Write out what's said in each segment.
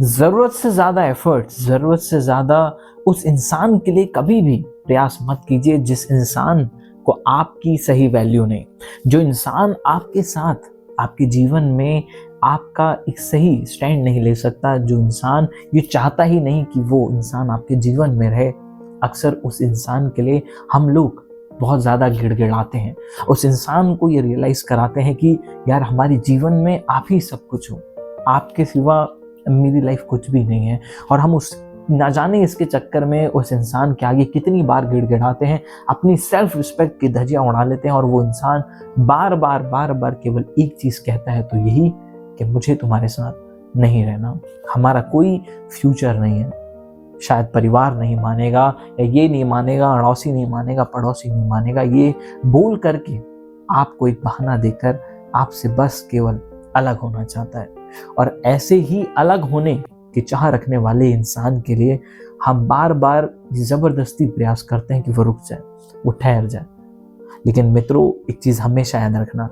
ज़रूरत से ज़्यादा एफर्ट, ज़रूरत से ज़्यादा उस इंसान के लिए कभी भी प्रयास मत कीजिए जिस इंसान को आपकी सही वैल्यू नहीं, जो इंसान आपके साथ आपके जीवन में आपका एक सही स्टैंड नहीं ले सकता, जो इंसान ये चाहता ही नहीं कि वो इंसान आपके जीवन में रहे। अक्सर उस इंसान के लिए हम लोग बहुत ज़्यादा गिड़गिड़ाते हैं, उस इंसान को ये रियलाइज़ कराते हैं कि यार हमारे जीवन में आप ही सब कुछ हो, आपके सिवा मेरी लाइफ कुछ भी नहीं है। और हम उस ना जाने इसके चक्कर में उस इंसान के आगे कितनी बार गिड़गिड़ाते हैं, अपनी सेल्फ रिस्पेक्ट की धज्जियां उड़ा लेते हैं और वो इंसान बार बार केवल एक चीज़ कहता है, तो यही कि मुझे तुम्हारे साथ नहीं रहना, हमारा कोई फ्यूचर नहीं है। शायद परिवार नहीं मानेगा, या ये नहीं मानेगा, अड़ोसी नहीं मानेगा, पड़ोसी नहीं मानेगा, ये बोल करके आपको एक बहाना देकर आपसे बस केवल अलग होना चाहता है। और ऐसे ही अलग होने की चाह रखने वाले इंसान के लिए हम बार बार जबरदस्ती प्रयास करते हैं कि वो रुक जाए, वो ठहर जाए। लेकिन मित्रों, एक चीज़ हमेशा याद रखना,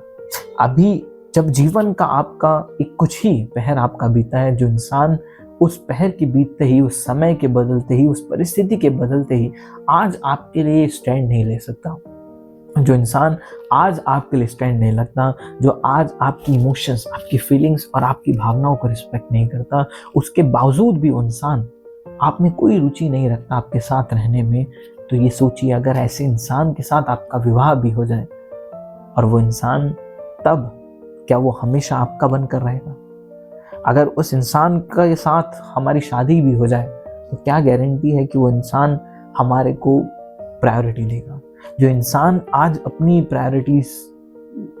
अभी जब जीवन का आपका एक कुछ ही पहर आपका बीता है, जो इंसान उस पहर के बीतते ही, उस समय के बदलते ही, उस परिस्थिति के बदलते ही आज आपके लिए स्टैंड नहीं ले सकता, जो इंसान आज आपके लिए स्टैंड नहीं लगता, जो आज आपकी इमोशंस, आपकी फीलिंग्स और आपकी भावनाओं को रिस्पेक्ट नहीं करता, उसके बावजूद भी वो इंसान आप में कोई रुचि नहीं रखता आपके साथ रहने में, तो ये सोचिए अगर ऐसे इंसान के साथ आपका विवाह भी हो जाए और वो इंसान, तब क्या वो हमेशा आपका बनकर रहेगा? अगर उस इंसान के साथ हमारी शादी भी हो जाए तो क्या गारंटी है कि वो इंसान हमारे को प्रायोरिटी देगा? जो इंसान आज अपनी प्रायोरिटीज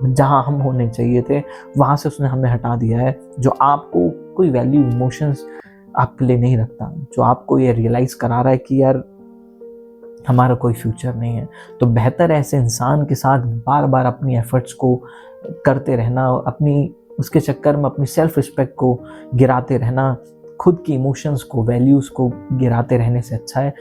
जहां हम होने चाहिए थे वहां से उसने हमें हटा दिया है, जो आपको कोई वैल्यू इमोशंस आपके लिए नहीं रखता, जो आपको ये रियलाइज करा रहा है कि यार हमारा कोई फ्यूचर नहीं है, तो बेहतर है ऐसे इंसान के साथ बार बार अपनी एफर्ट्स को करते रहना, अपनी उसके चक्कर में अपनी सेल्फ रिस्पेक्ट को गिराते रहना, खुद की इमोशंस को, वैल्यूज़ को गिराते रहने से अच्छा है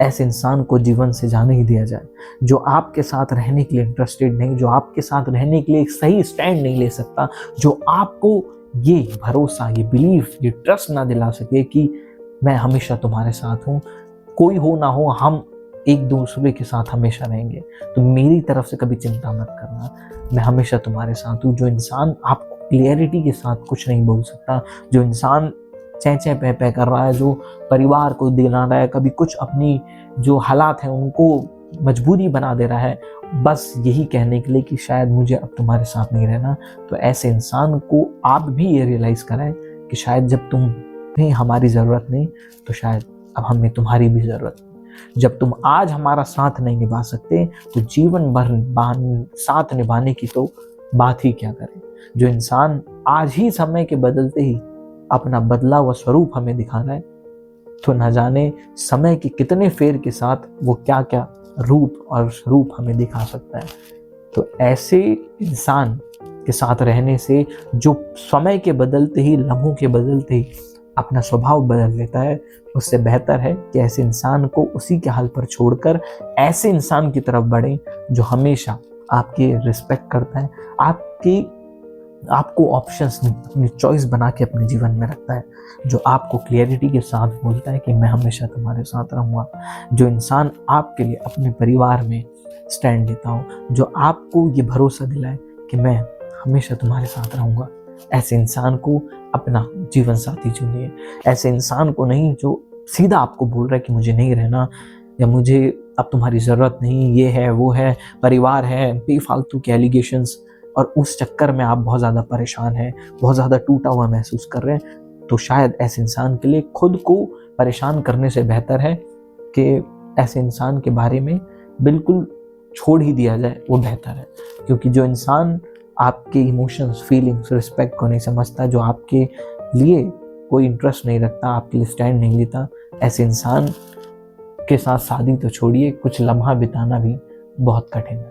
ऐसे इंसान को जीवन से जाने ही दिया जाए, जो आपके साथ रहने के लिए इंटरेस्टेड नहीं, जो आपके साथ रहने के लिए एक सही स्टैंड नहीं ले सकता, जो आपको ये भरोसा, ये बिलीफ, ये ट्रस्ट ना दिला सके कि मैं हमेशा तुम्हारे साथ हूँ, कोई हो ना हो हम एक दूसरे के साथ हमेशा रहेंगे, तो मेरी तरफ से कभी चिंता मत करना, मैं हमेशा तुम्हारे साथ हूँ। जो इंसान आपको क्लियरिटी के साथ कुछ नहीं बोल सकता, जो इंसान चै चै पै पै कर रहा है, जो परिवार को दिला रहा है, कभी कुछ अपनी जो हालात हैं उनको मजबूरी बना दे रहा है बस यही कहने के लिए कि शायद मुझे अब तुम्हारे साथ नहीं रहना, तो ऐसे इंसान को आप भी ये रियलाइज़ कराएं कि शायद जब तुम्हें हमारी ज़रूरत नहीं तो शायद अब हमें तुम्हारी भी ज़रूरत नहीं। जब तुम आज हमारा साथ नहीं निभा सकते तो जीवन भर साथ निभाने की तो बात ही क्या करें। जो इंसान आज ही समय के बदलते ही अपना बदला हुआ स्वरूप हमें दिखा रहा है, तो न जाने समय के कितने फेर के साथ वो क्या क्या रूप और स्वरूप हमें दिखा सकता है। तो ऐसे इंसान के साथ रहने से जो समय के बदलते ही, लम्हों के बदलते ही अपना स्वभाव बदल लेता है, उससे बेहतर है कि ऐसे इंसान को उसी के हाल पर छोड़कर ऐसे इंसान की तरफ बढ़ें जो हमेशा आपकी रिस्पेक्ट करता है, आपको ऑप्शंस, अपनी चॉइस बना के अपने जीवन में रखता है, जो आपको क्लियरिटी के साथ बोलता है कि मैं हमेशा तुम्हारे साथ रहूँगा, जो इंसान आपके लिए अपने परिवार में स्टैंड लेता हो, जो आपको ये भरोसा दिलाए कि मैं हमेशा तुम्हारे साथ रहूँगा, ऐसे इंसान को अपना जीवन साथी चुनिए। ऐसे इंसान को नहीं जो सीधा आपको बोल रहा है कि मुझे नहीं रहना, या मुझे अब तुम्हारी ज़रूरत नहीं, ये है वो है, परिवार है, बेफालतू के एलिगेशंस, और उस चक्कर में आप बहुत ज़्यादा परेशान हैं, बहुत ज़्यादा टूटा हुआ महसूस कर रहे हैं, तो शायद ऐसे इंसान के लिए खुद को परेशान करने से बेहतर है कि ऐसे इंसान के बारे में बिल्कुल छोड़ ही दिया जाए, वो बेहतर है। क्योंकि जो इंसान आपके इमोशंस, फीलिंग्स, रिस्पेक्ट को नहीं समझता, जो आपके लिए कोई इंटरेस्ट नहीं रखता, आपके लिए स्टैंड नहीं लेता, ऐसे इंसान के साथ शादी तो छोड़िए, कुछ लम्हा बिताना भी बहुत कठिन है।